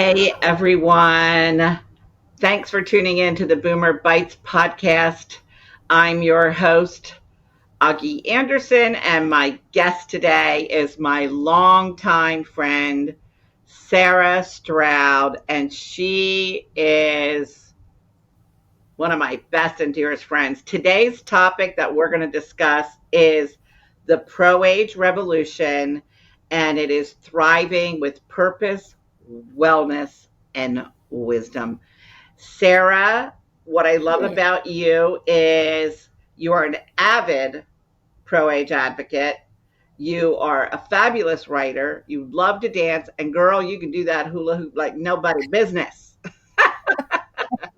Hey everyone. Thanks for tuning in to the Boomer Bites podcast. I'm your host, Augie Anderson, and my guest today is my longtime friend, Sarah Stroud, and she is one of my best and dearest friends. Today's topic that we're going to discuss is the pro-age revolution, and it is thriving with purpose, wellness, and wisdom. Sarah, what I love about you is you are an avid pro-age advocate. You are a fabulous writer. You love to dance, and girl, you can do that hula hoop like nobody's business.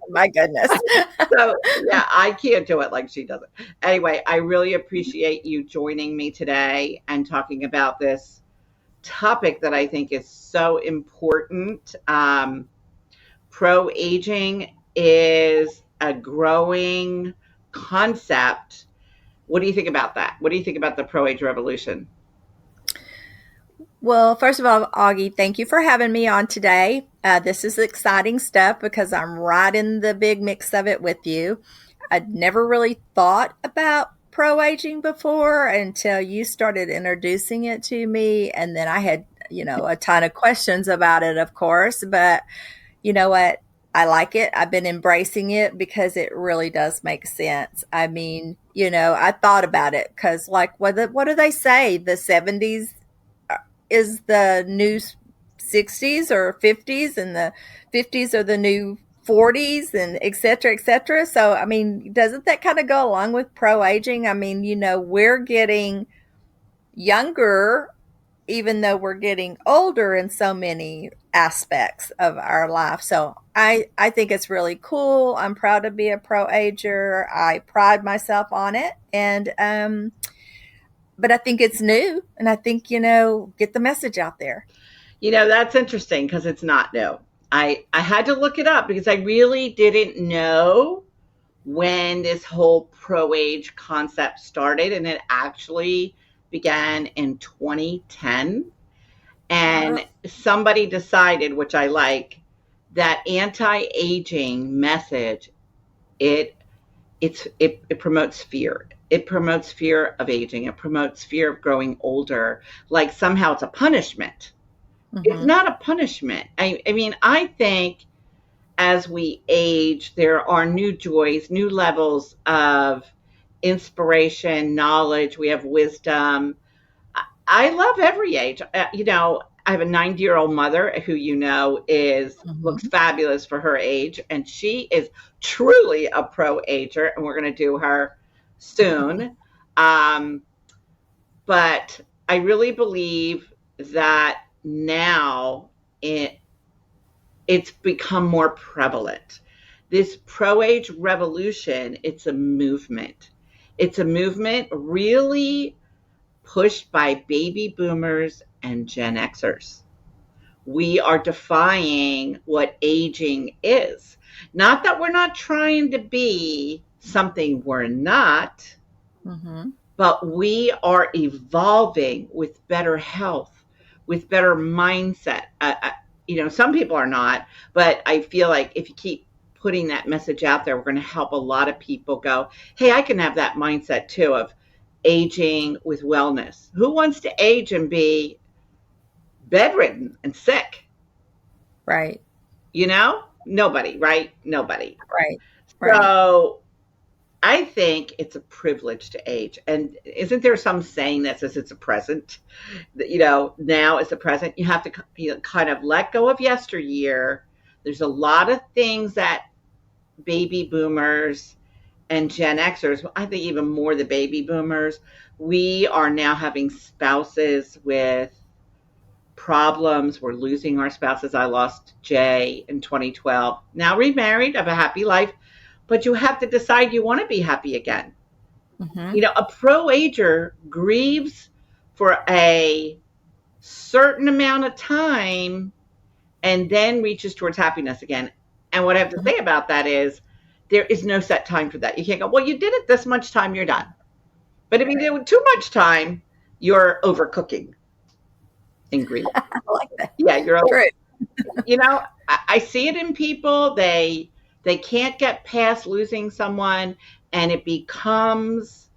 My goodness. So yeah, I can't do it like she does it. Anyway, I really appreciate you joining me today and talking about this topic that I think is so important. Pro-aging is a growing concept. What do you think about that? What do you think about the pro-age revolution? Well, first of all, Augie, thank you for having me on today. This is exciting stuff because I'm right in the big mix of it with you. I'd never really thought about pro-aging before until you started introducing it to me. And then I had, a ton of questions about it, of course. But you know what? I like it. I've been embracing it because it really does make sense. I mean, I thought about it because, like, what do they say? The 70s is the new 60s or 50s, and the 50s are the new 40s, and et cetera, et cetera. So, I mean, doesn't that kind of go along with pro-aging? I mean, we're getting younger even though we're getting older in so many aspects of our life. So I think it's really cool. I'm proud to be a pro-ager. I pride myself on it. And but I think it's new, and I think, get the message out there. That's interesting because it's not new. I had to look it up because I really didn't know when this whole pro-age concept started, and it actually began in 2010. And somebody decided, which I like, that anti-aging message, it promotes fear. It promotes fear of aging. It promotes fear of growing older. Like somehow it's a punishment. It's not a punishment. I mean, I think as we age, there are new joys, new levels of inspiration, knowledge. We have wisdom. I love every age. I have a 90-year-old mother who looks fabulous for her age, and she is truly a pro-ager, and we're going to do her soon. But I really believe that now it's become more prevalent. This pro-age revolution, it's a movement. It's a movement really pushed by baby boomers and GenXers. We are defying what aging is. Not that we're not trying to be something we're not, but we are evolving with better health, with better mindset. Some people are not, but I feel like if you keep putting that message out there, we're going to help a lot of people go, hey, I can have that mindset too of aging with wellness. Who wants to age and be bedridden and sick? Right. Nobody, right? Nobody. Right. So I think it's a privilege to age. And isn't there some saying that says it's a present? Now it's a present. You have to kind of let go of yesteryear. There's a lot of things that baby boomers and Gen Xers, I think even more the baby boomers, we are now having spouses with problems. We're losing our spouses. I lost Jay in 2012. Now remarried, have a happy life, but you have to decide you want to be happy again. A pro-ager grieves for a certain amount of time and then reaches towards happiness again. And what I have to say about that is there is no set time for that. You can't go, well, you did it this much time, you're done. But if you do it too much time, you're overcooking in grief. I like that. Yeah, you're over. I see it in people. They can't get past losing someone, and it becomes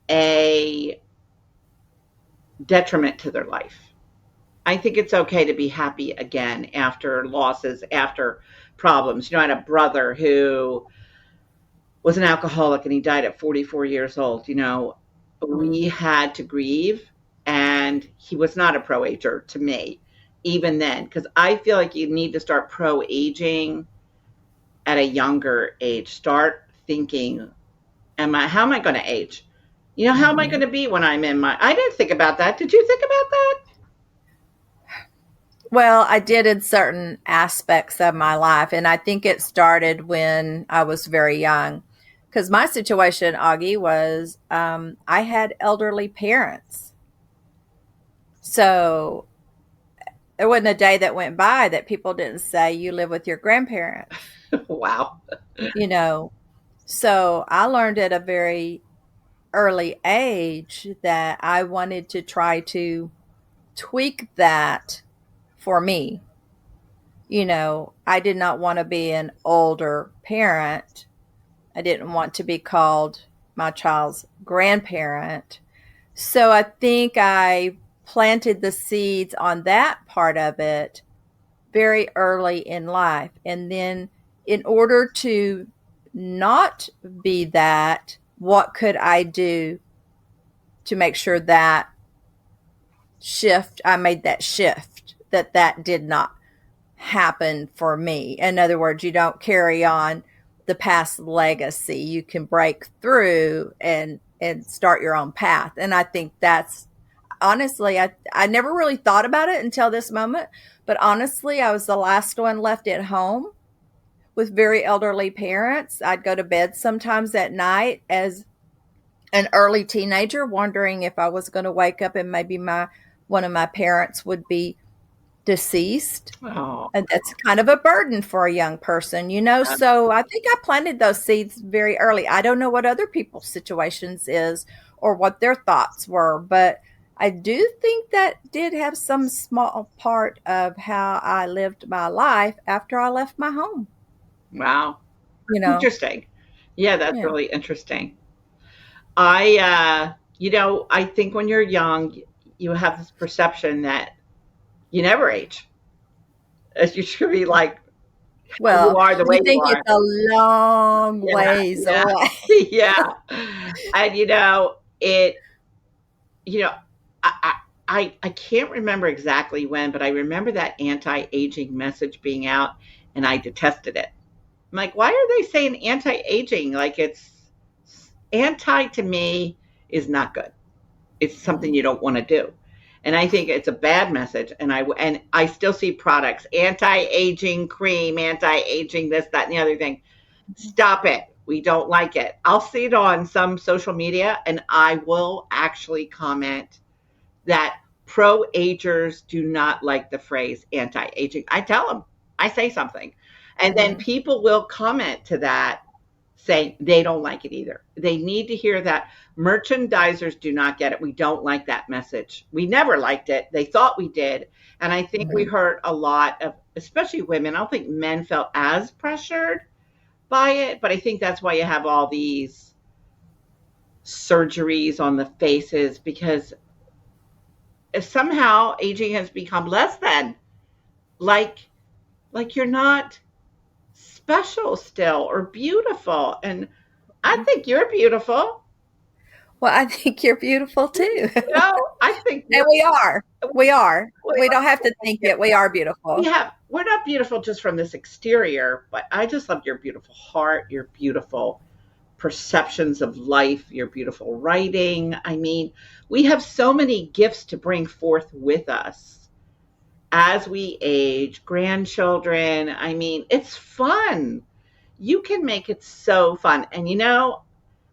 a detriment to their life. I think it's okay to be happy again after losses, after problems. I had a brother who was an alcoholic and he died at 44 years old. We had to grieve, and he was not a pro ager to me even then, because I feel like you need to start pro aging at a younger age. Start thinking, how am I going to age? How am I going to be when I'm in my, I didn't think about that. Did you think about that? Well, I did in certain aspects of my life, and I think it started when I was very young. Because my situation, Augie, was I had elderly parents. So there wasn't a day that went by that people didn't say, you live with your grandparents. Wow. You know, so I learned at a very early age that I wanted to try to tweak that for me. I did not want to be an older parent. I didn't want to be called my child's grandparent. So I think I planted the seeds on that part of it very early in life. And then, in order to not be that, what could I do to make sure that I made that shift, that did not happen for me? In other words, you don't carry on the past legacy. You can break through and start your own path. And I think that's honestly, I never really thought about it until this moment. But honestly, I was the last one left at home with very elderly parents. I'd go to bed sometimes at night as an early teenager, wondering if I was going to wake up and maybe one of my parents would be deceased. Oh, And that's kind of a burden for a young person. So I think I planted those seeds very early. I don't know what other people's situations is or what their thoughts were, but I do think that did have some small part of how I lived my life after I left my home. wow. You know, Interesting. Yeah, that's yeah. really interesting. I think when you're young, you have this perception that you never age. You should be like you Well, are the way you you think are. it's a long Yeah, ways yeah, away. yeah. And it. You know, I can't remember exactly when, but I remember that anti-aging message being out, and I detested it. I'm like, why are they saying anti-aging? Like it's anti to me is not good. It's something you don't want to do. And I think it's a bad message. And I still see products, anti-aging cream, anti-aging this, that, and the other thing. Stop it. We don't like it. I'll see it on some social media, and I will actually comment that pro agers do not like the phrase anti-aging. I tell them, I say something. And then Mhm. people will comment to that saying they don't like it either. They need to hear that. Merchandisers do not get it. We don't like that message. We never liked it. They thought we did. And I think we Mhm. hurt a lot of, especially women. I don't think men felt as pressured by it, but I think that's why you have all these surgeries on the faces, because if somehow aging has become less than, like you're not special still or beautiful. And I think you're beautiful. Well, I think you're beautiful too. I think And we're we are. We are. we We don't have to think it. We are beautiful. we're not beautiful just from this exterior, but I just love your beautiful heart, your beautiful perceptions of life, your beautiful writing. I mean, we have so many gifts to bring forth with us as we age, grandchildren. I mean, it's fun. You can make it so fun. And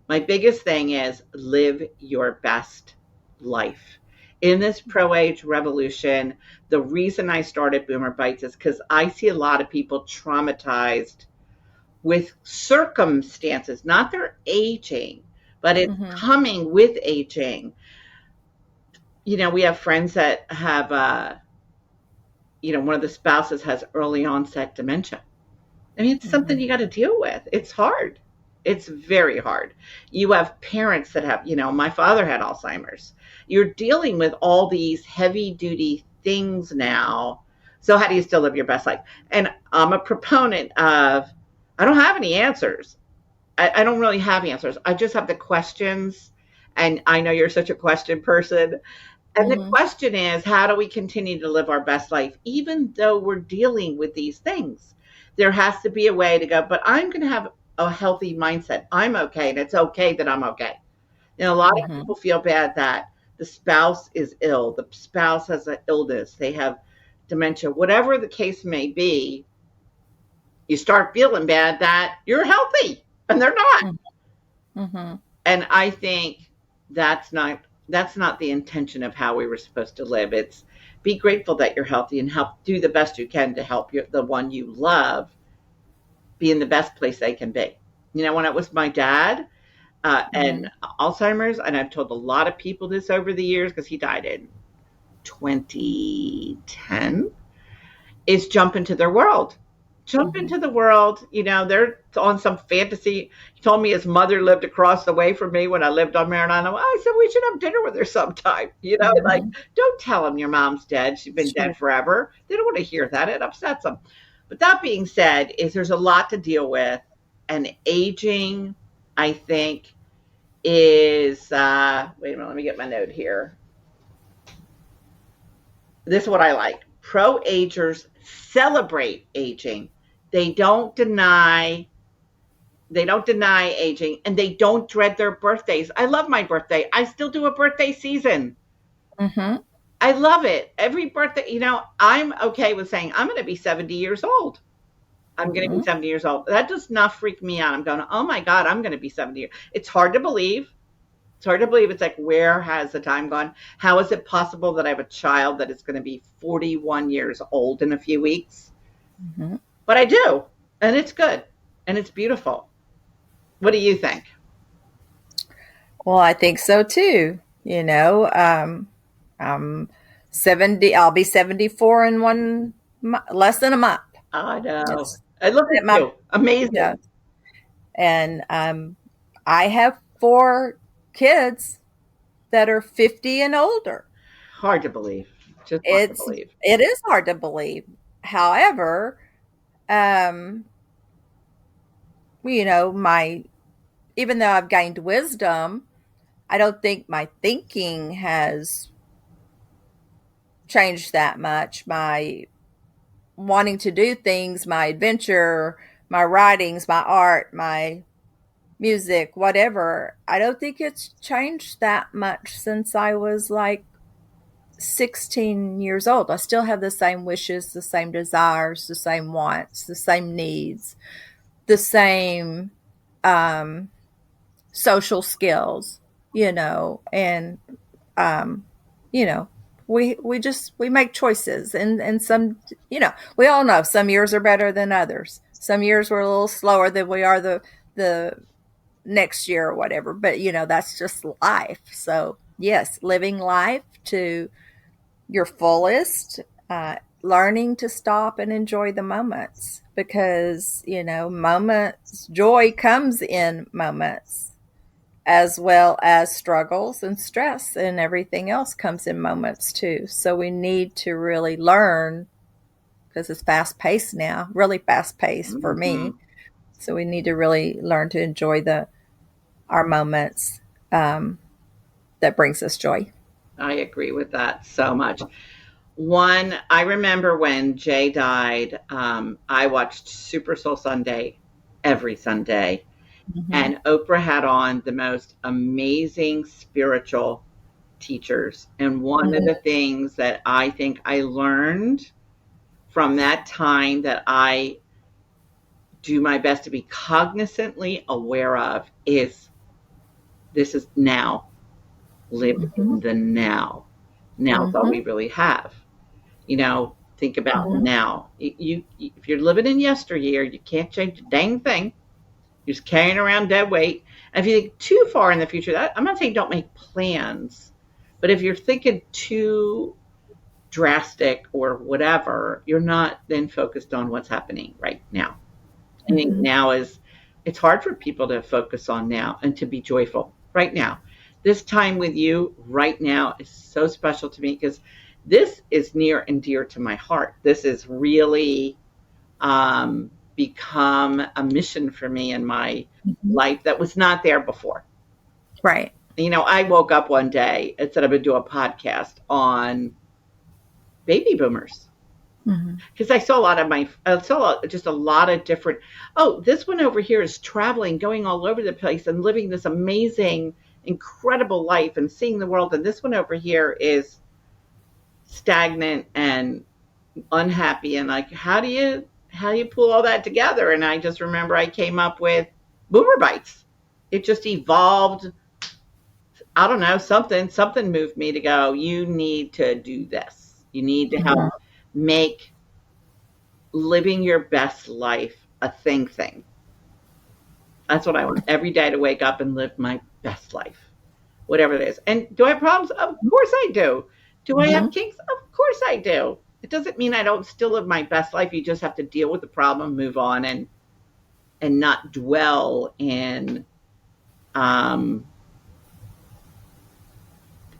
my biggest thing is live your best life. In this pro age revolution, the reason I started Boomer Bites is because I see a lot of people traumatized with circumstances, not their aging, but it's Mhm. coming with aging. We have friends that have one of the spouses has early onset dementia. I mean, it's something Mhm. you got to deal with. It's hard. It's very hard. You have parents that have, my father had Alzheimer's. You're dealing with all these heavy duty things now. So, how do you still live your best life? And I'm a proponent of, I don't have any answers. I don't really have answers. I just have the questions. And I know you're such a question person. And the Mhm. question is, how do we continue to live our best life, even though we're dealing with these things? There has to be a way to go, but I'm going to have a healthy mindset. I'm okay, and it's okay that I'm okay. A lot of Mhm. people feel bad that the spouse is ill, the spouse has an illness, they have dementia, whatever the case may be. You start feeling bad that you're healthy and they're not. Mhm. Mhm. And I think that's not the intention of how we were supposed to live. It's be grateful that you're healthy and help do the best you can to help the one you love be in the best place they can be. When it was my dad and Mhm. Alzheimer's, and I've told a lot of people this over the years because he died in 2010, is jump into their world. Jump Mhm. into the world. They're on some fantasy. He told me his mother lived across the way from me when I lived on Marinana. I said, we should have dinner with her sometime. Like, Mhm. don't tell them your mom's dead. She's been Sure. dead forever. They don't want to hear that. It upsets them. But that being said, is there's a lot to deal with. And aging, I think, is, wait a minute, let me get my note here. This is what I like. Pro agers celebrate aging. They don't deny they don't deny aging, and they don't dread their birthdays. I love my birthday. I still do a birthday season. Mhm. I love it. Every birthday, I'm okay with saying I'm going to be 70 years old. I'm going to be Mhm. 70 years old. That does not freak me out. I'm going, oh my God, I'm going to be 70 years. It's hard to believe. It's hard to believe. It's like, where has the time gone? How is it possible that I have a child that is going to be 41 years old in a few weeks? Mhm. But I do. And it's good. And it's beautiful. What do you think? Well, I think so too. I'm 70. I'll be 74 in less than a month. I know. It's I look at at my you. Amazing. yeah, and I have 4 kids that are 50 and older. Hard to believe. Just hard to It's believe. it is hard to believe. However, um, my even though I've gained wisdom, I don't think my thinking has changed that much. My wanting to do things, my adventure, my writings, my art, my music, whatever, I don't think it's changed that much since I was like 16 years old. I still have the same wishes, the same desires, the same wants, the same needs, the same um, social skills, and um, you know, we make choices, and some, we all know some years are better than others. Some years we're a little slower than we are the next year or whatever, but that's just life. So yes, living life to your fullest, learning to stop and enjoy the moments, because moments, joy comes in moments, as well as struggles and stress, and everything else comes in moments too. So we need to really learn, because it's fast paced now, really fast paced for Hmm. me. So we need to really learn to enjoy the our moments, um, that brings us joy. I agree with that so much. I remember when Jay died, I watched Super Soul Sunday every Sunday, Mm-hmm. and Oprah had on the most amazing spiritual teachers. And one of Mm-hmm. the things that I think I learned from that time that I do my best to be cognizantly aware of is this is now. Live Mm-hmm. in the now. Now is all Mm-hmm. we really have. Think about Mm-hmm. now. If you're living in yesteryear, you can't change a dang thing. You're just carrying around dead weight. And if you think too far in the future, I'm not saying don't make plans, but if you're thinking too drastic or whatever, you're not then focused on what's happening right now. I think now it's hard for people to focus on now and to be joyful right now. This time with you right now is so special to me because this is near and dear to my heart. This is really become a mission for me in my life that was not there before. Right. I woke up one day and said, I'm going to do a podcast on baby boomers. Because I saw just a lot of different, this one over here is traveling, going all over the place and living this amazing, incredible life and seeing the world. And this one over here is stagnant and unhappy. And like, how do you pull all that together? And I just remember I came up with Boomer Bites. It just evolved. I don't know, something moved me to go, you need to do this. You need to help make living your best life a thing. That's what I want every day, to wake up and live my best life, whatever it is. And do I have problems? Of course I do. Do I have kinks? Of course I do. It doesn't mean I don't still live my best life. You just have to deal with the problem, move on, and not dwell in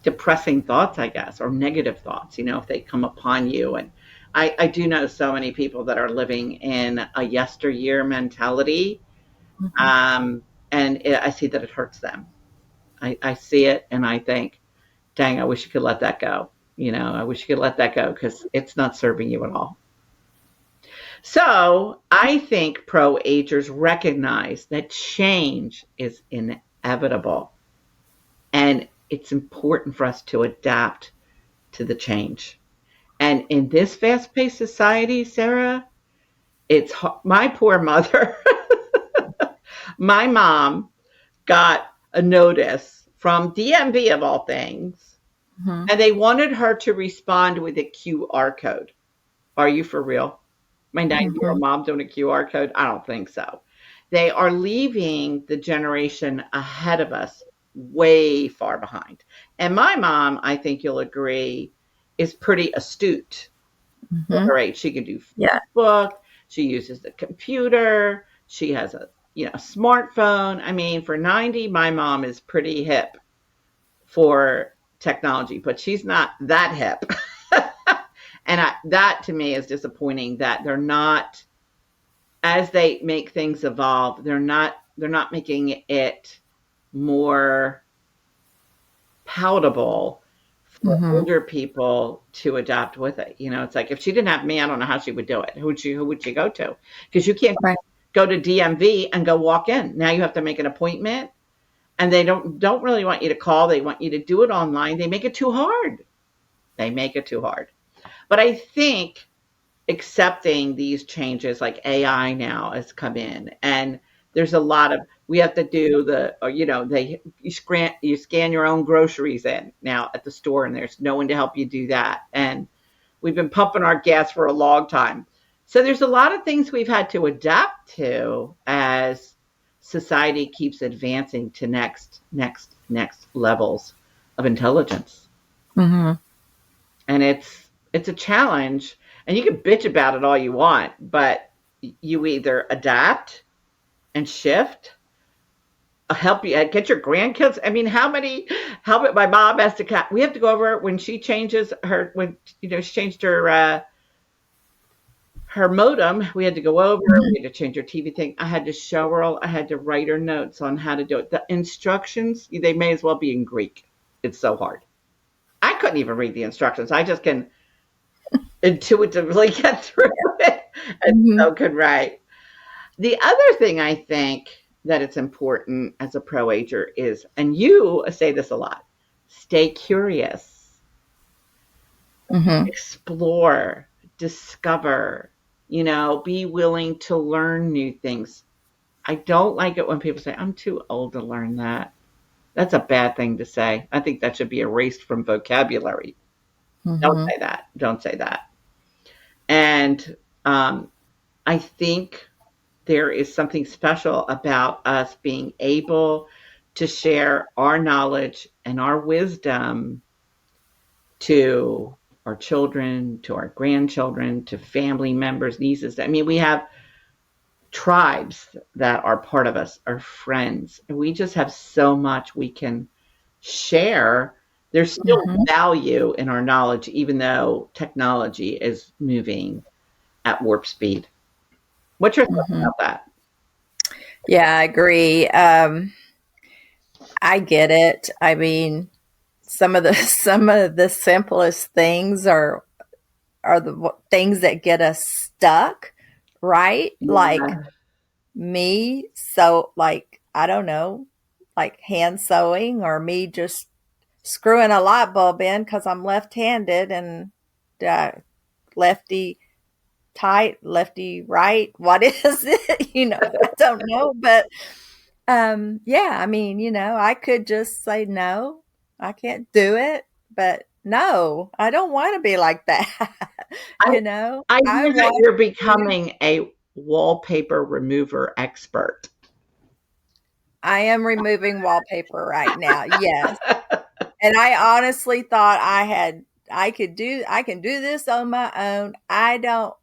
depressing thoughts, I guess, or negative thoughts, if they come upon you. And I do know so many people that are living in a yesteryear mentality. And I see that it hurts them. I see it and I think, dang, I wish you could let that go. I wish you could let that go because it's not serving you at all. So I think pro-agers recognize that change is inevitable. And it's important for us to adapt to the change. And in this fast-paced society, Sarah, it's my poor mother. My mom got a notice from DMV of all things, and they wanted her to respond with a QR code. Are you for real? My 90-year-old mom doing a QR code? I don't think so. They are leaving the generation ahead of us way far behind. And my mom, I think you'll agree, is pretty astute. Her age. She can do Facebook. She uses the computer. She has a smartphone. I mean, for 90, my mom is pretty hip for technology, but she's not that hip. And that to me is disappointing that they're not, as they make things evolve, they're not making it more palatable for older people to adopt with it. It's like, if she didn't have me, I don't know how she would do it. Who would she go to? Because you can't go to DMV and go walk in. Now you have to make an appointment, and they don't really want you to call. They want you to do it online. They make it too hard. But I think accepting these changes, like AI now has come in, and there's a lot of, we have to do you scan your own groceries in now at the store, and there's no one to help you do that. And we've been pumping our gas for a long time. So there's a lot of things we've had to adapt to as society keeps advancing to next levels of intelligence. And it's a challenge, and you can bitch about it all you want, but you either adapt and shift, help you get your grandkids. I mean, my mom has to, we have to go over when she changes she changed her modem. We had to go over, we had to change her TV thing. I had to show her I had to write her notes on how to do it. The instructions, they may as well be in Greek. It's so hard. I couldn't even read the instructions. I just can intuitively get through it. And so could write. The other thing I think that it's important as a pro-ager is, and you say this a lot, stay curious, explore, discover, be willing to learn new things. I don't like it when people say, I'm too old to learn that. That's a bad thing to say. I think that should be erased from vocabulary. Don't say that. And I think there is something special about us being able to share our knowledge and our wisdom to our children, to our grandchildren, to family members, nieces. I mean, we have tribes that are part of us, our friends. And we just have so much we can share. There's still Mhm. value in our knowledge, even though technology is moving at warp speed. What's your thoughts Mhm. about that? Yeah, I agree. I get it. I mean, some of the some of the simplest things are the things that get us stuck, right? Like Yeah. me, so like I don't know, like hand sewing or me just screwing a light bulb in because I'm left-handed and uh, lefty tight, lefty right. What is it? I don't know, but yeah, I mean, I could just say no, I can't do it, but no, I don't want to be like that. I, I I hear that want you're to. becoming a wallpaper remover expert. I am removing wallpaper right now. Yes. And I honestly thought I can do this on my own. I don't.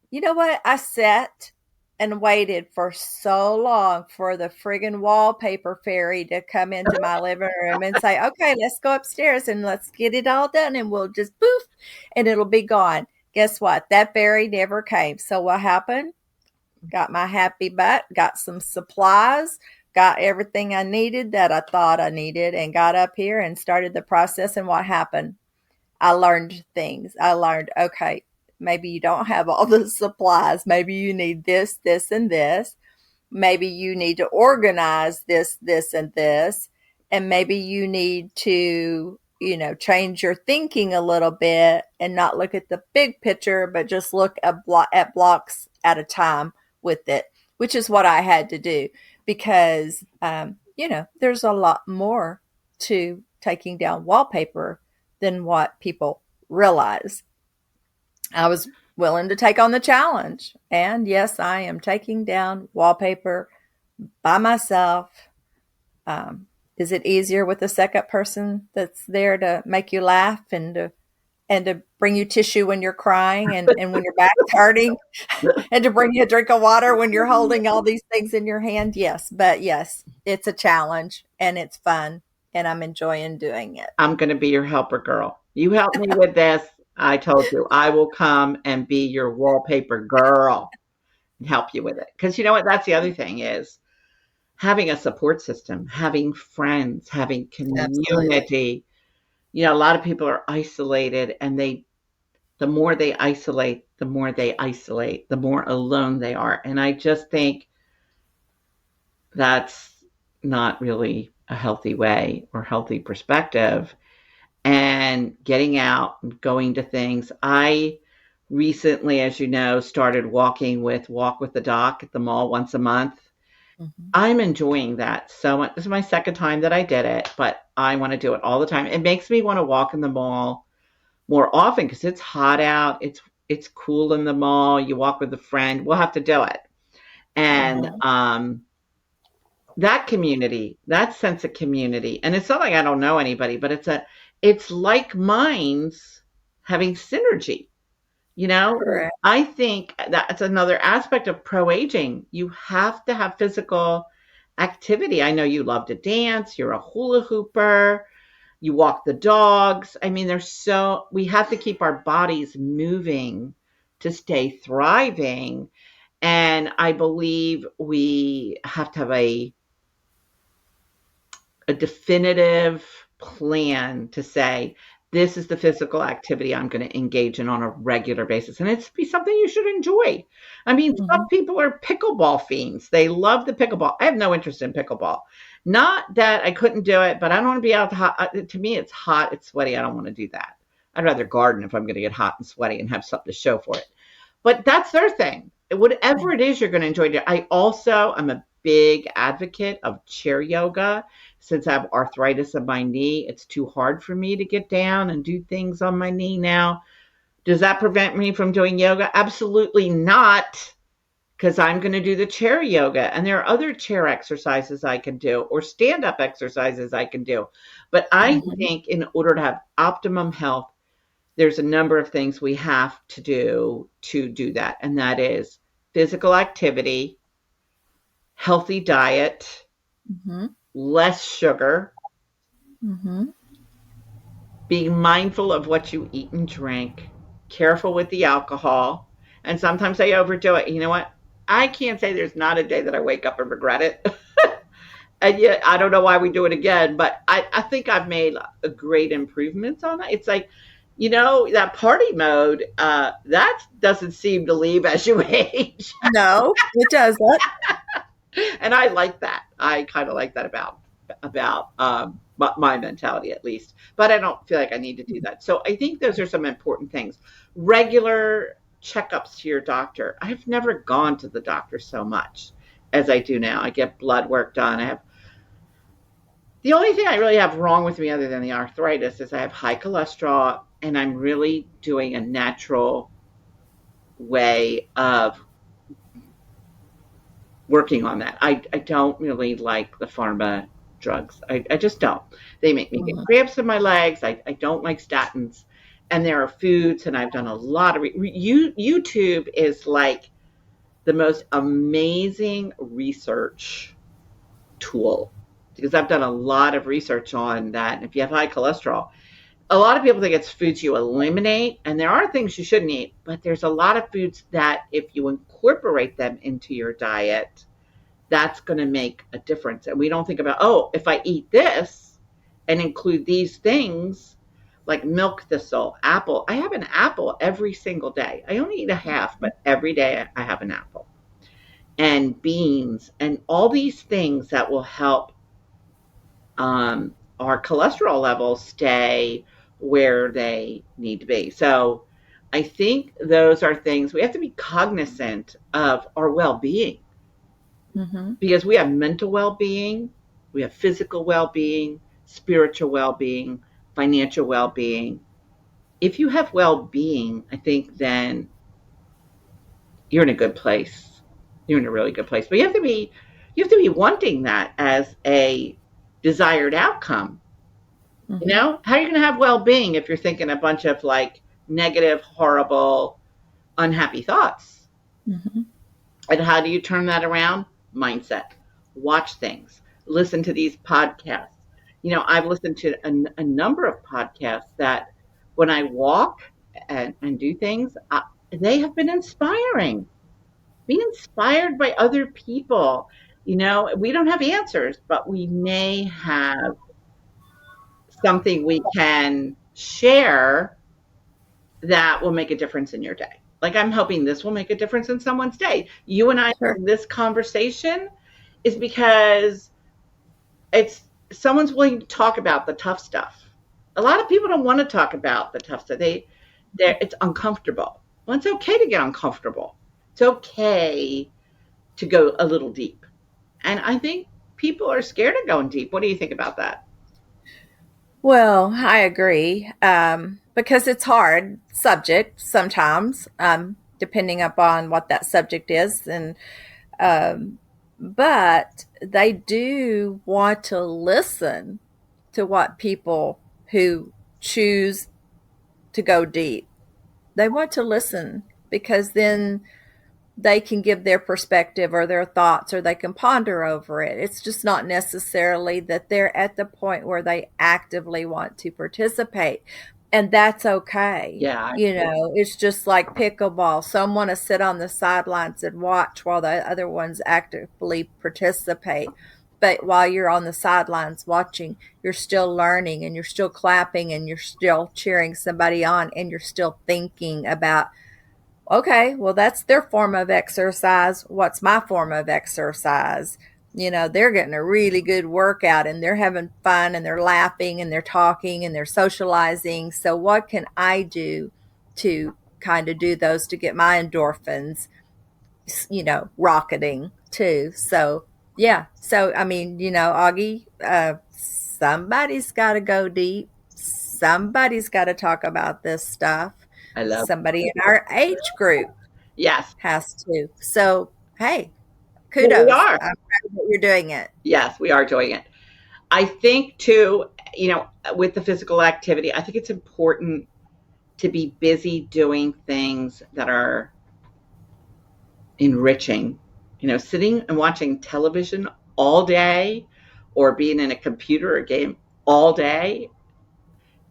You know what? I sat and waited for so long for the friggin' wallpaper fairy to come into my living room and say, "Okay, let's go upstairs and let's get it all done and we'll just poof and it'll be gone." Guess what? That fairy never came. So what happened? Got my happy butt, got some supplies, got everything I needed that I thought I needed, and got up here and started the process. And what happened? I learned things. I learned, okay, maybe you don't have all the supplies. Maybe you need this, this, and this. Maybe you need to organize this, this, and this. And maybe you need to, change your thinking a little bit and not look at the big picture, but just look at blocks at a time with it, which is what I had to do because, there's a lot more to taking down wallpaper than what people realize. I was willing to take on the challenge. And yes, I am taking down wallpaper by myself. Is it easier with a second person that's there to make you laugh and to bring you tissue when you're crying and when your back's hurting and to bring you a drink of water when you're holding all these things in your hand? Yes. But yes, it's a challenge and it's fun and I'm enjoying doing it. I'm going to be your helper girl. You help me with this. I told you I will come and be your wallpaper girl and help you with it. Because you know what? That's the other thing is having a support system, having friends, having Absolutely. community. A lot of people are isolated and the more they isolate, the more alone they are. And I just think that's not really a healthy way or healthy perspective. And getting out and going to things. I recently, as you know, started walking with Walk with the Doc at the mall once a month. Mhm. I'm enjoying that so much. This is my second time that I did it, but I want to do it all the time. It makes me want to walk in the mall more often because it's hot out. It's cool in the mall. You walk with a friend. We'll have to do it. And Mhm. that community, that sense of community, and it's not like I don't know anybody, but it's like minds having synergy. You know, Correct. I think that's another aspect of pro aging. You have to have physical activity. I know you love to dance. You're a hula hooper. You walk the dogs. I mean, we have to keep our bodies moving to stay thriving. And I believe we have to have a definitive plan to say, this is the physical activity I'm going to engage in on a regular basis. And it's be something you should enjoy. I mean, some Mhm. people are pickleball fiends. They love the pickleball. I have no interest in pickleball. Not that I couldn't do it, but I don't want to be out the hot. To me, it's hot, it's sweaty. I don't want to do that. I'd rather garden if I'm going to get hot and sweaty and have something to show for it. But that's their thing. Whatever it is you're going to enjoy. I also am a big advocate of chair yoga. Since I have arthritis in my knee, it's too hard for me to get down and do things on my knee now. Does that prevent me from doing yoga? Absolutely not, because I'm going to do the chair yoga. And there are other chair exercises I can do or stand up exercises I can do. But I Mhm. think in order to have optimum health, there's a number of things we have to do that. And that is physical activity, healthy diet, Mm-hmm. less sugar, Mm-hmm. being mindful of what you eat and drink, careful with the alcohol. And sometimes I overdo it. You know what? I can't say there's not a day that I wake up and regret it. And yet, I don't know why we do it again, but I think I've made a great improvements on that. It's like, that party mode, that doesn't seem to leave as you age. No, it doesn't. And I like that. I kind of like that about my mentality at least. But I don't feel like I need to do that. So I think those are some important things. Regular checkups to your doctor. I've never gone to the doctor so much as I do now. I get blood work done. The only thing I really have wrong with me other than the arthritis is I have high cholesterol, and I'm really doing a natural way of working on that. I don't really like the pharma drugs. I just don't. They make me get Mm-hmm. cramps in my legs. I don't like statins. And there are foods, and I've done a lot of YouTube is like the most amazing research tool, because I've done a lot of research on that. And if you have high cholesterol, a lot of people think it's foods you eliminate, and there are things you shouldn't eat, but there's a lot of foods that if you incorporate them into your diet, that's going to make a difference. And we don't think about, oh, if I eat this and include these things like milk thistle, apple. I have an apple every single day. I only eat a half, but every day I have an apple. And beans and all these things that will help our cholesterol levels stay where they need to be. So I think those are things we have to be cognizant of our well-being, Mm-hmm. because we have mental well-being, we have physical well-being, spiritual well-being, financial well-being. If you have well-being, I think then you're in a good place. You're in a really good place. But you have to be wanting that as a desired outcome. Mm-hmm. How are you going to have well-being if you're thinking a bunch of like negative, horrible, unhappy thoughts? Mm-hmm. And how do you turn that around? Mindset. Watch things. Listen to these podcasts. I've listened to a number of podcasts that when I walk and do things, they have been inspiring. Be inspired by other people. We don't have answers, but we may have something we can share that will make a difference in your day. Like, I'm hoping this will make a difference in someone's day. You and I Sure. having this conversation is because it's someone's willing to talk about the tough stuff. A lot of people don't want to talk about the tough stuff. It's uncomfortable. Well, it's okay to get uncomfortable. It's okay to go a little deep. And I think people are scared of going deep. What do you think about that? Well, I agree, because it's hard subject sometimes, depending upon what that subject is, and um, but they do want to listen to what people who choose to go deep. They want to listen because then they can give their perspective or their thoughts, or they can ponder over it. It's just not necessarily that they're at the point where they actively want to participate. And that's okay. Yeah. It's just like pickleball. Some want to sit on the sidelines and watch while the other ones actively participate. But while you're on the sidelines watching, you're still learning, and you're still clapping, and you're still cheering somebody on, and you're still thinking about, okay, well, that's their form of exercise. What's my form of exercise? They're getting a really good workout, and they're having fun, and they're laughing, and they're talking, and they're socializing. So, what can I do to kind of do those to get my endorphins, rocketing too? So, yeah. So, I mean, Augie, somebody's got to go deep. Somebody's got to talk about this stuff. I love it. Somebody in our age group Yes. has to. So, hey, Well, we kudos. are. I'm proud that you're doing it. Yes, we are doing it. I think too, with the physical activity, I think it's important to be busy doing things that are enriching. Sitting and watching television all day or being in a computer or game all day,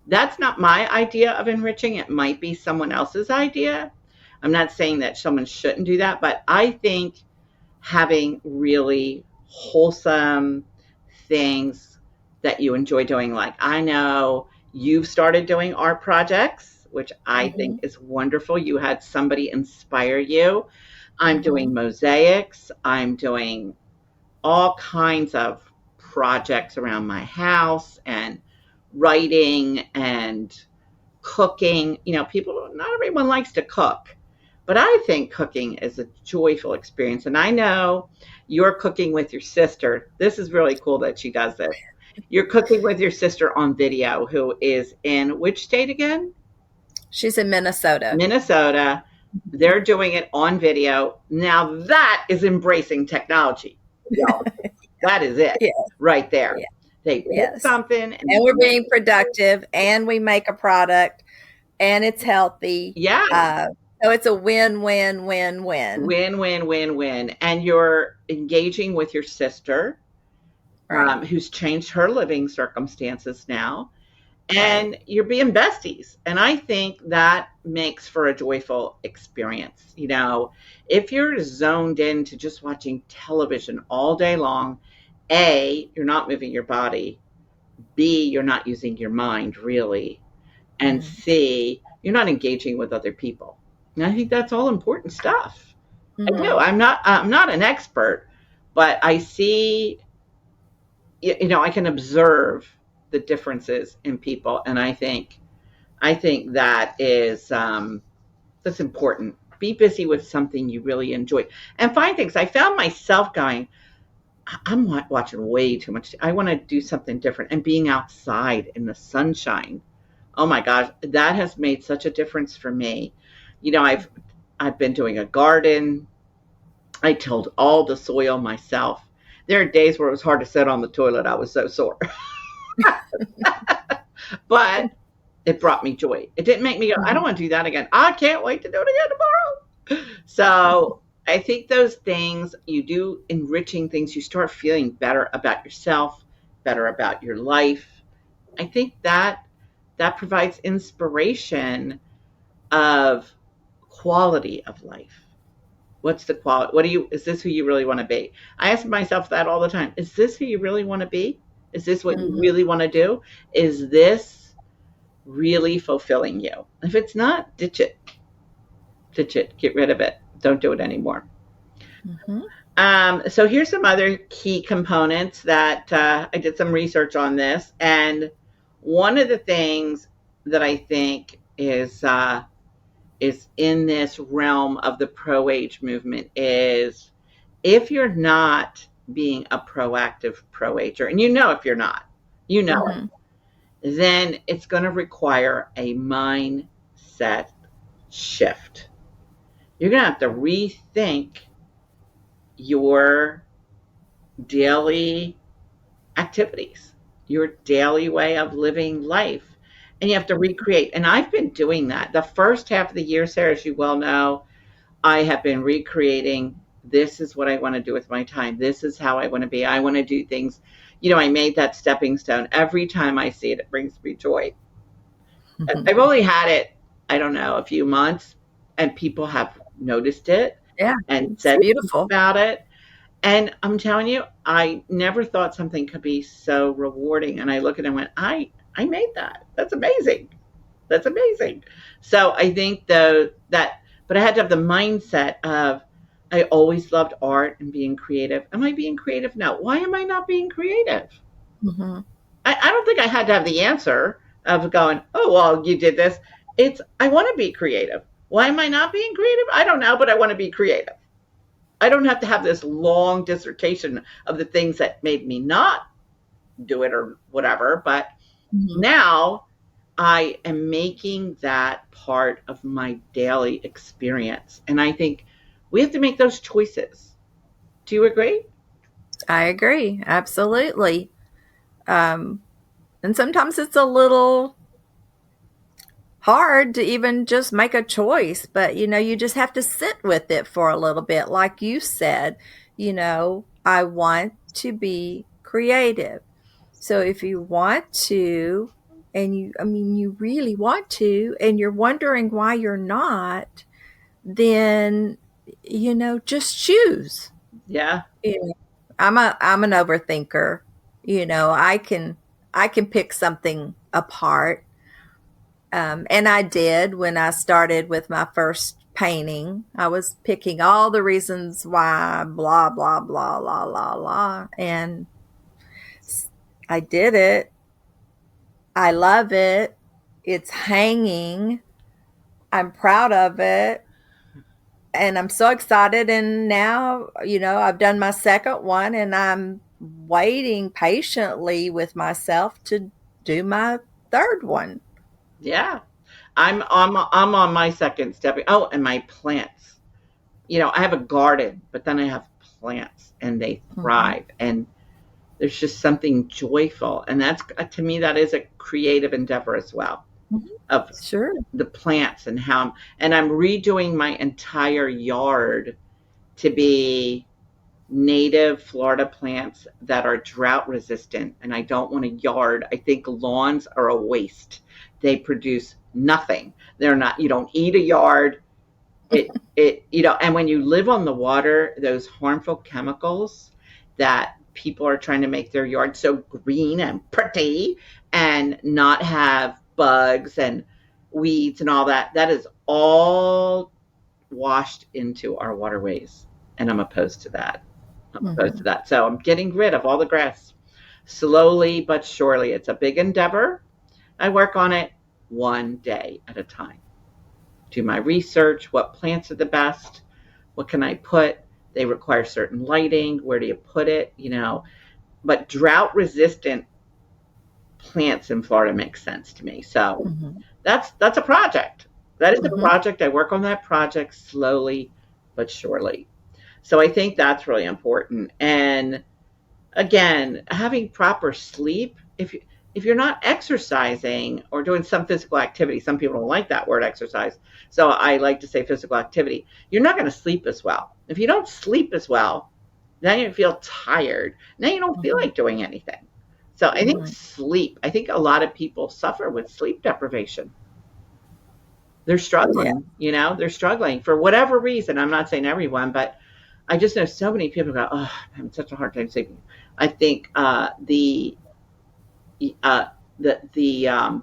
that's not my idea of enriching. It might be someone else's idea. I'm not saying that someone shouldn't do that, but I think having really wholesome things that you enjoy doing, like I know you've started doing art projects, which I think Mm-hmm. is wonderful. You had somebody inspire you. I'm Mm-hmm. doing mosaics. I'm doing all kinds of projects around my house and writing and cooking. People, not everyone likes to cook, but I think cooking is a joyful experience. And I know you're cooking with your sister. This is really cool that she does this. You're cooking with your sister on video, who is in which state again? She's in Minnesota. Minnesota. They're doing it on video. Now that is embracing technology. Y'all, that is it Yeah, right there. yeah, They pick yes. something And and we're being productive, and we make a product, and it's healthy. yeah, Uh, so it's a win, win, win, win. win, win, win, win. And you're engaging with your sister, Right, who's changed her living circumstances now, right. and you're being besties. And I think that makes for a joyful experience. If you're zoned into just watching television all day long, A, you're not moving your body. B, you're not using your mind really. And Mm-hmm. C, you're not engaging with other people. And I think that's all important stuff. I do. Mm-hmm. I'm not an expert, but I see, I can observe the differences in people, and I think that's important. Be busy with something you really enjoy, and find things. I found myself going, I'm watching way too much. I want to do something different, and being outside in the sunshine. Oh my gosh, that has made such a difference for me. I've been doing a garden. I tilled all the soil myself. There are days where it was hard to sit on the toilet. I was so sore. But it brought me joy. It didn't make me go, I don't want to do that again. I can't wait to do it again tomorrow. So I think those things, you do enriching things, you start feeling better about yourself, better about your life. I think that provides inspiration of quality of life. What's the quality? Is this who you really want to be? I ask myself that all the time. Is this who you really want to be? Is this what you Mm-hmm. really want to do? Is this really fulfilling you? If it's not, ditch it. Ditch it. Get rid of it. Don't do it anymore. Mm-hmm. So here's some other key components that I did some research on this, and one of the things that I think is in this realm of the pro-age movement is, if you're not being a proactive pro-ager, and if you're not, Mm-hmm. it, then it's going to require a mindset shift. You're going to have to rethink your daily activities, your daily way of living life. And you have to recreate. And I've been doing that. The first half of the year, Sarah, as you well know, I have been recreating. This is what I want to do with my time. This is how I want to be. I want to do things. I made that stepping stone. Every time I see it, it brings me joy. Mm-hmm. I've only had it, I don't know, a few months, and people have noticed it Yeah, and it's said beautiful. about it. And I'm telling you, I never thought something could be so rewarding. And I look at it and went, I made that. That's amazing. That's amazing. So I think though but I had to have the mindset of, I always loved art and being creative. Am I being creative now? Why am I not being creative? Mm-hmm. I don't think I had to have the answer of going, oh, well, you did this. I want to be creative. Why am I not being creative? I don't know, but I want to be creative. I don't have to have this long dissertation of the things that made me not do it or whatever. But Mm-hmm. now I am making that part of my daily experience. And I think we have to make those choices. Do you agree? I agree. Absolutely. Um, and sometimes it's a little hard to even just make a choice, but you just have to sit with it for a little bit. Like you said, I want to be creative. So if you want to, and you really want to, and you're wondering why you're not, then, just choose. Yeah. Yeah. I'm an overthinker. I can pick something apart. And I did when I started with my first painting. I was picking all the reasons why, blah, blah, blah, blah, blah, blah. And I did it. I love it. It's hanging. I'm proud of it. And I'm so excited. And now, I've done my second one and I'm waiting patiently with myself to do my third one. Yeah. I'm on my second step. Oh, and my plants. I have a garden, but then I have plants and they Mm-hmm. thrive and there's just something joyful. And that's, to me, that is a creative endeavor as well, Mm-hmm. of Sure. the plants and I'm redoing my entire yard to be native Florida plants that are drought resistant. And I don't want a yard. I think lawns are a waste. They produce nothing. They're not, you don't eat a yard. And when you live on the water, those harmful chemicals that people are trying to make their yard so green and pretty and not have bugs and weeds and all that, that is all washed into our waterways. And I'm opposed to that. I'm opposed to Mm-hmm. that. So I'm getting rid of all the grass slowly but surely. It's a big endeavor. I work on it one day at a time. Do my research. What plants are the best? What can I put? They require certain lighting. Where do you put it? But drought resistant plants in Florida makes sense to me. So Mm-hmm. that's a project. That is a Mm-hmm. project. I work on that project slowly but surely. So I think that's really important. And again, having proper sleep, if you're not exercising or doing some physical activity, some people don't like that word exercise. So I like to say physical activity. You're not going to sleep as well. If you don't sleep as well, now you feel tired. Now you don't feel Mm-hmm. like doing anything. So I think Mm-hmm. sleep, I think a lot of people suffer with sleep deprivation. They're Yeah. struggling, they're struggling for whatever reason. I'm not saying everyone, but I just know so many people go, oh, I'm having such a hard time sleeping. I think uh, the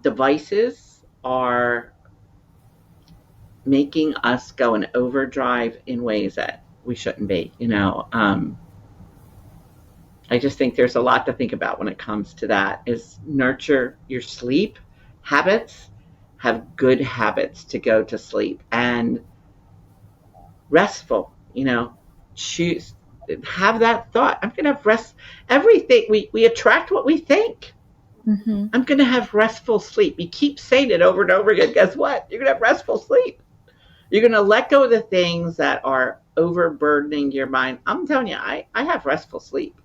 devices are making us go in overdrive in ways that we shouldn't be. I just think there's a lot to think about when it comes to that. Is nurture your sleep habits, have good habits to go to sleep, and restful. Choose have that thought. I'm going to have rest. Everything we attract what we think. Mm-hmm. I'm going to have restful sleep. You keep saying it over and over again. Guess what? You're going to have restful sleep. You're going to let go of the things that are overburdening your mind. I'm telling you, I have restful sleep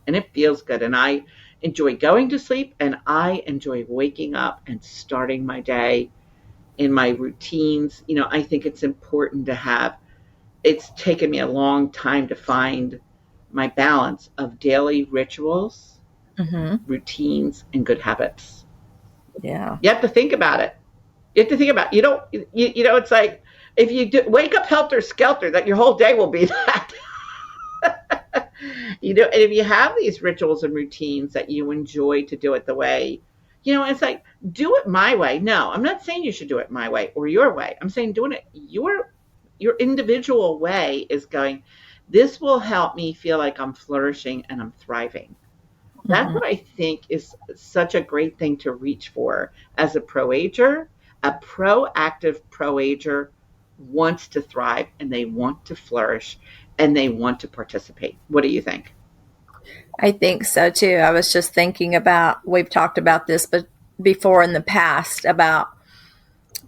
and it feels good. And I enjoy going to sleep and I enjoy waking up and starting my day in my routines. I think it's important to have, it's taken me a long time to find my balance of daily rituals, Mm-hmm. routines, and good habits. Yeah. You have to think about it. You have to think about it. You don't. It's like if you wake up helter skelter, that your whole day will be that. And if you have these rituals and routines that you enjoy to do it the way, it's like do it my way. No, I'm not saying you should do it my way or your way. I'm saying doing it your individual way is going. This will help me feel like I'm flourishing and I'm thriving. That's Mm-hmm. what I think is such a great thing to reach for as a pro ager. A proactive pro ager wants to thrive and they want to flourish and they want to participate. What do you think? I think so too. I was just thinking about, we've talked about this, but before in the past about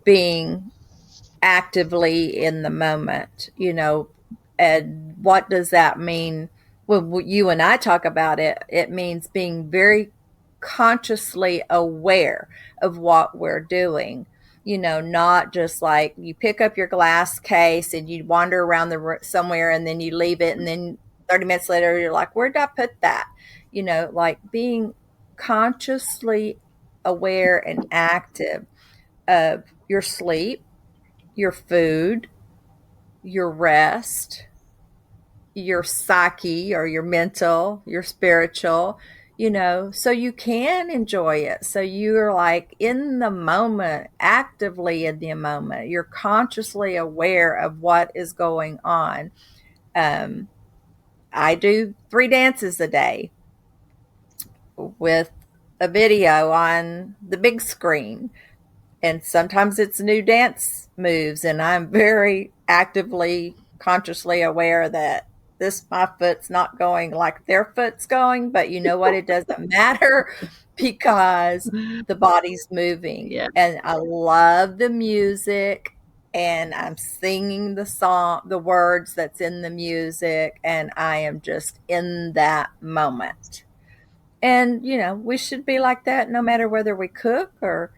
being actively in the moment, and what does that mean? When you and I talk about it, it means being very consciously aware of what we're doing. Not just like you pick up your glass case and you wander around somewhere and then you leave it and then 30 minutes later you're like, where did I put that? Like being consciously aware and active of your sleep, your food, your rest, your psyche or your mental, your spiritual, so you can enjoy it. So you're like in the moment, actively in the moment. You're consciously aware of what is going on. Um, I do 3 dances a day with a video on the big screen. And sometimes it's new dance moves, and I'm very actively, consciously aware that my foot's not going like their foot's going, but you know what? It doesn't matter because the body's moving. Yeah. And I love the music, and I'm singing the song, the words that's in the music, and I am just in that moment. And, we should be like that no matter whether we cook or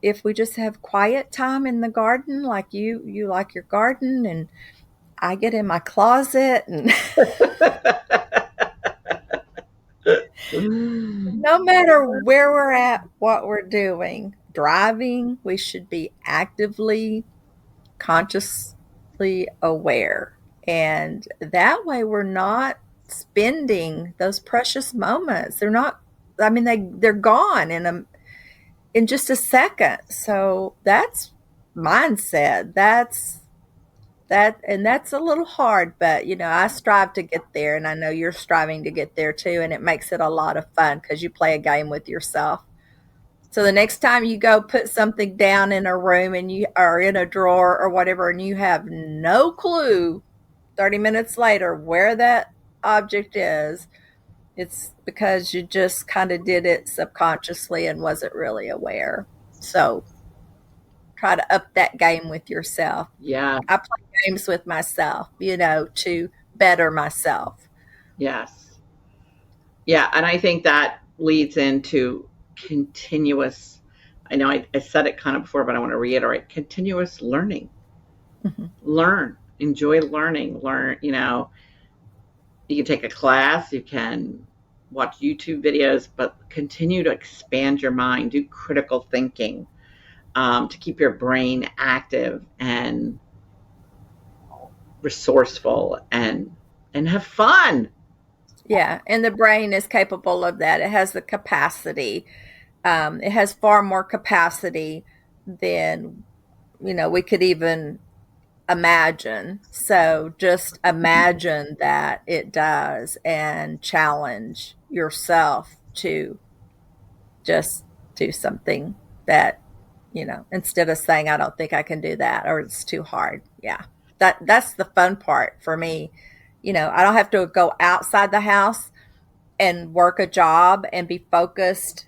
if we just have quiet time in the garden, like you like your garden and I get in my closet and no matter where we're at, what we're doing, driving, we should be actively, consciously aware. And that way we're not spending those precious moments. They're not, I mean, they're gone in just a second. So that's mindset. And that's a little hard, but I strive to get there, and I know you're striving to get there too, and it makes it a lot of fun because you play a game with yourself. So the next time you go put something down in a room and you are in a drawer or whatever, and you have no clue 30 minutes later where that object is, it's because you just kind of did it subconsciously and wasn't really aware. So try to up that game with yourself. Yeah. I play games with myself, to better myself. Yes. Yeah. And I think that leads into continuous, I know I said it kind of before, but I want to reiterate continuous learning. Mm-hmm. Learn, enjoy learning, you can take a class, you can watch YouTube videos, but continue to expand your mind, do critical thinking, to keep your brain active and resourceful and have fun. Yeah, and the brain is capable of that. It has the capacity. It has far more capacity than we could even imagine. So just imagine that it does and challenge yourself to just do something that, instead of saying, I don't think I can do that or it's too hard. Yeah. That's the fun part for me. I don't have to go outside the house and work a job and be focused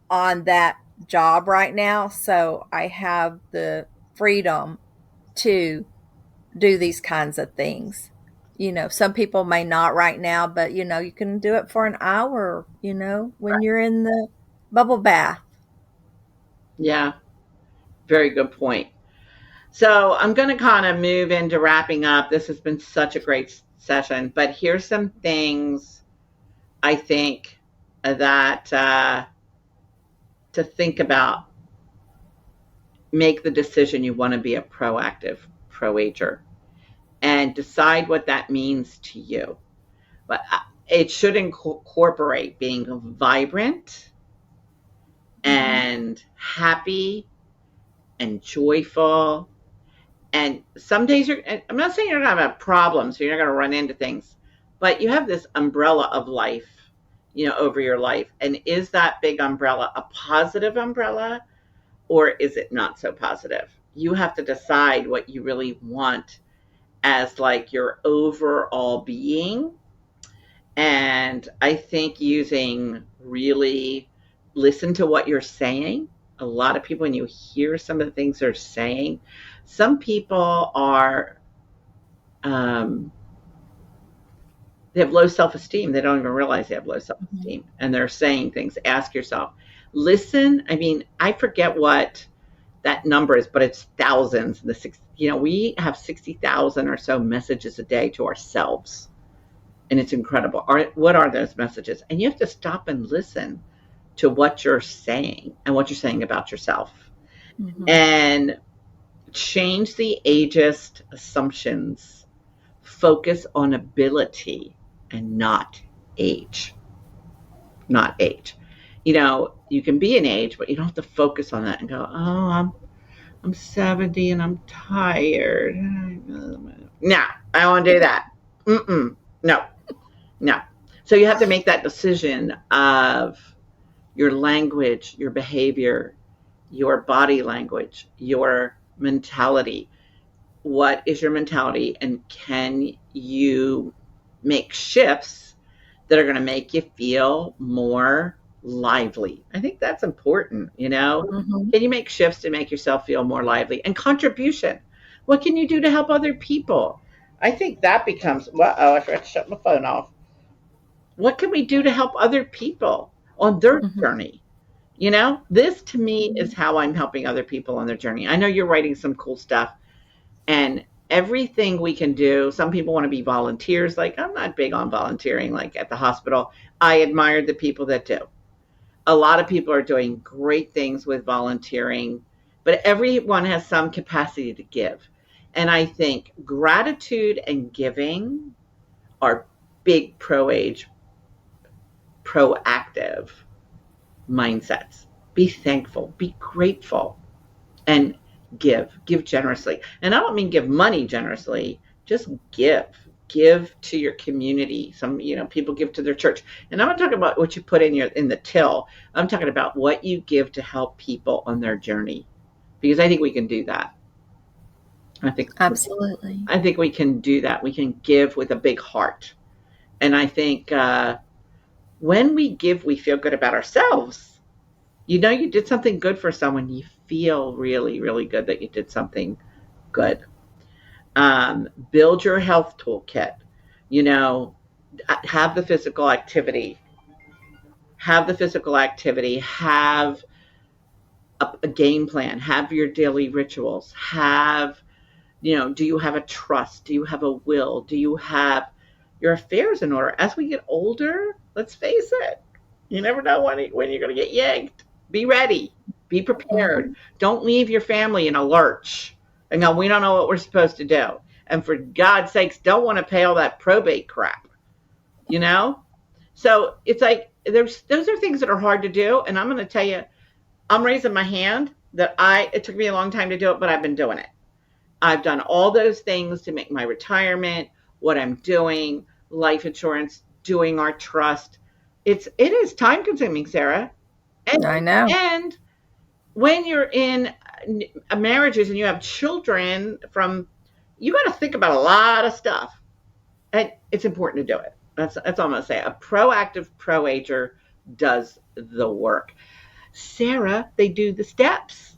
on that job right now. So I have the freedom to do these kinds of things. Some people may not right now, but you can do it for an hour, when you're in the bubble bath. Yeah, very good point. So I'm going to kind of move into wrapping up. This has been such a great session, but here's some things I think that to think about. Make the decision you want to be a proactive pro-ager and decide what that means to you. But it should incorporate being vibrant and happy and joyful. And some days I'm not saying you're going to have problems, so you're not going to run into things, but you have this umbrella of life, over your life. And is that big umbrella a positive umbrella, or is it not so positive? You have to decide what you really want as like your overall being. And I think using really listen to what you're saying. A lot of people, when you hear some of the things they're saying, some people are, they have low self-esteem. They don't even realize they have low self-esteem. And they're saying things. Ask yourself, listen. I mean, I forget what that number is, but it's thousands. We have 60,000 or so messages a day to ourselves. And it's incredible. What are those messages? And you have to stop and listen to what you're saying and what you're saying about yourself. Mm-hmm. And change the ageist assumptions. Focus on ability and not age. Not age. You can be an age, but you don't have to focus on that and go, oh, I'm 70 and I'm tired. No, I don't want to do that. No. So you have to make that decision of your language, your behavior, your body language, your mentality. What is your mentality? And can you make shifts that are going to make you feel more lively? I think that's important, Mm-hmm. Can you make shifts to make yourself feel more lively? And contribution. What can you do to help other people? I think that becomes, I forgot to shut my phone off. What can we do to help other people on their mm-hmm. journey? This to me is how I'm helping other people on their journey. I know you're writing some cool stuff, and everything we can do. Some people want to be volunteers. Like, I'm not big on volunteering, like at the hospital. I admire the people that do. A lot of people are doing great things with volunteering, but everyone has some capacity to give. And I think gratitude and giving are big proactive mindsets. Be thankful, be grateful, and give generously. And I don't mean give money generously, just give to your community. Some, people give to their church. And I'm not talking about what you put in the till. I'm talking about what you give to help people on their journey, because I think we can do that. Absolutely. I think we can do that. We can give with a big heart. And I think when we give, we feel good about ourselves. You did something good for someone. You feel really, really good that you did something good. Build your health toolkit. Have the physical activity. Have a game plan. Have your daily rituals. Do you have a trust? Do you have a will? Do you have your affairs in order? As we get older, let's face it, you never know when you're going to get yanked. Be ready. Be prepared. Mm-hmm. Don't leave your family in a lurch and go, we don't know what we're supposed to do. And for God's sakes, don't want to pay all that probate crap. So it's like those are things that are hard to do. And I'm going to tell you, I'm raising my hand that it took me a long time to do it, but I've been doing it. I've done all those things to make my retirement, what I'm doing, life insurance, doing our trust. It is time consuming, Sarah. And, I know. And when you're in marriages and you have children you got to think about a lot of stuff. And it's important to do it. That's all I'm going to say. A proactive pro-ager does the work. Sarah, they do the steps.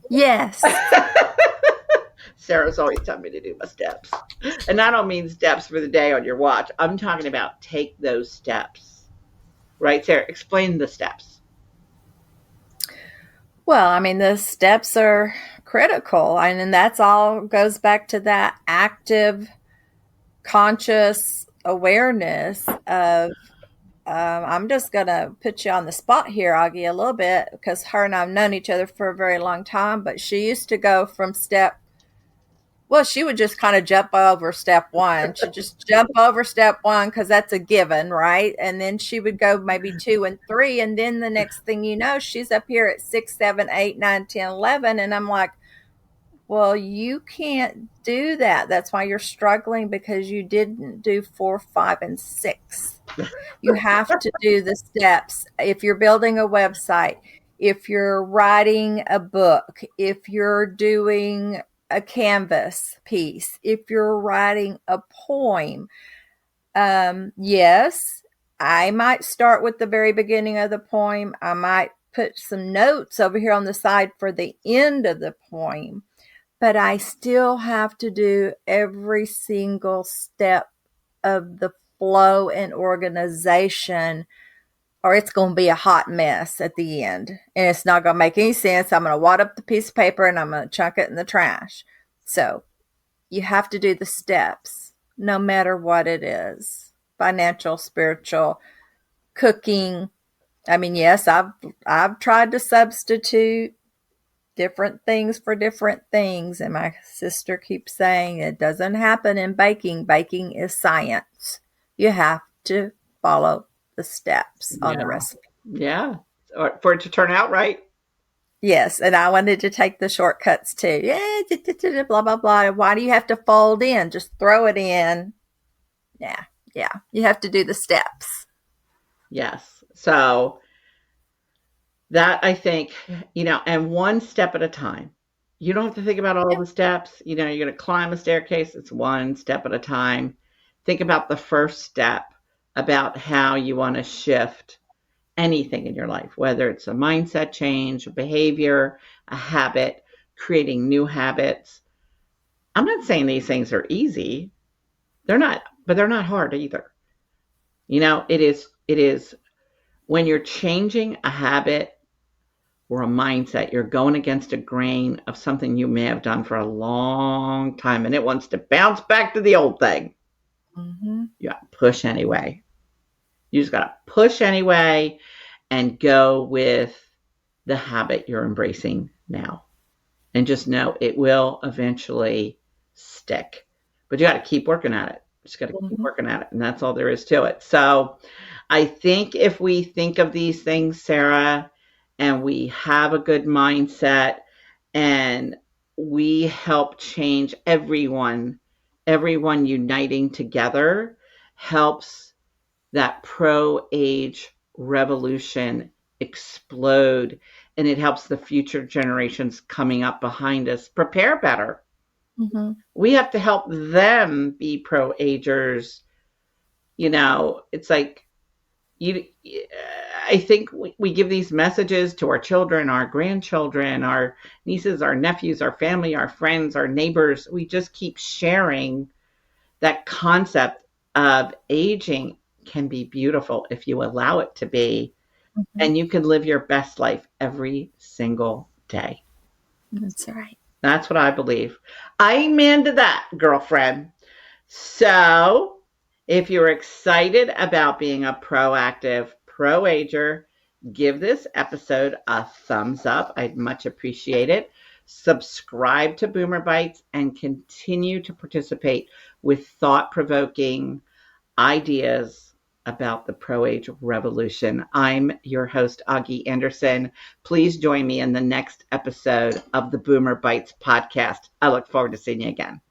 Yes. Sarah's always telling me to do my steps. And I don't mean steps for the day on your watch. I'm talking about take those steps. Right, Sarah? Explain the steps. Well, the steps are critical. And that's all goes back to that active, conscious awareness of, I'm just going to put you on the spot here, Augie, a little bit, because her and I have known each other for a very long time, but she used to go from she would just kind of jump over step one. She'd just jump over step one because that's a given, right? And then she would go maybe 2 and 3. And then the next thing you know, she's up here at 6, 7, 8, 9, 10, 11. And I'm like, well, you can't do that. That's why you're struggling, because you didn't do 4, 5, and 6. You have to do the steps. If you're building a website, if you're writing a book, if you're doing a canvas piece, if you're writing a poem, yes, I might start with the very beginning of the poem. I might put some notes over here on the side for the end of the poem, but I still have to do every single step of the flow and organization or it's going to be a hot mess at the end. And it's not going to make any sense. I'm going to wad up the piece of paper and I'm going to chuck it in the trash. So you have to do the steps, no matter what it is, financial, spiritual, cooking. I mean, yes, I've tried to substitute different things for different things, and my sister keeps saying it doesn't happen in baking. Baking is science. You have to follow the steps on the Yeah. recipe. Yeah. Or for it to turn out right. Yes, and I wanted to take the shortcuts too. Yeah, blah blah blah. Why do you have to fold in? Just throw it in. Yeah, yeah. You have to do the steps. Yes. So that I think, and one step at a time. You don't have to think about all Yeah. the steps. You're going to climb a staircase. It's one step at a time. Think about the first step, about how you want to shift anything in your life, whether it's a mindset change, a behavior, a habit, creating new habits. I'm not saying these things are easy. They're not, but they're not hard either. It is when you're changing a habit or a mindset, you're going against a grain of something you may have done for a long time and it wants to bounce back to the old thing. Mm-hmm. You got to push anyway. You just got to push anyway and go with the habit you're embracing now. And just know it will eventually stick. But you got to keep working at it. Just got to keep working at it. And that's all there is to it. So I think if we think of these things, Sarah, and we have a good mindset and we help change everyone uniting together helps that pro-age revolution explode, and it helps the future generations coming up behind us prepare better. Mm-hmm. We have to help them be pro-agers. It's like I think we give these messages to our children, our grandchildren, our nieces, our nephews, our family, our friends, our neighbors. We just keep sharing that concept of aging can be beautiful if you allow it to be, Mm-hmm. and you can live your best life every single day. That's right. That's what I believe. Amen to that, girlfriend. So, if you're excited about being a proactive pro-ager, give this episode a thumbs up. I'd much appreciate it. Subscribe to Boomer Bites and continue to participate with thought-provoking ideas about the pro-age revolution. I'm your host, Augie Anderson. Please join me in the next episode of the Boomer Bites podcast. I look forward to seeing you again.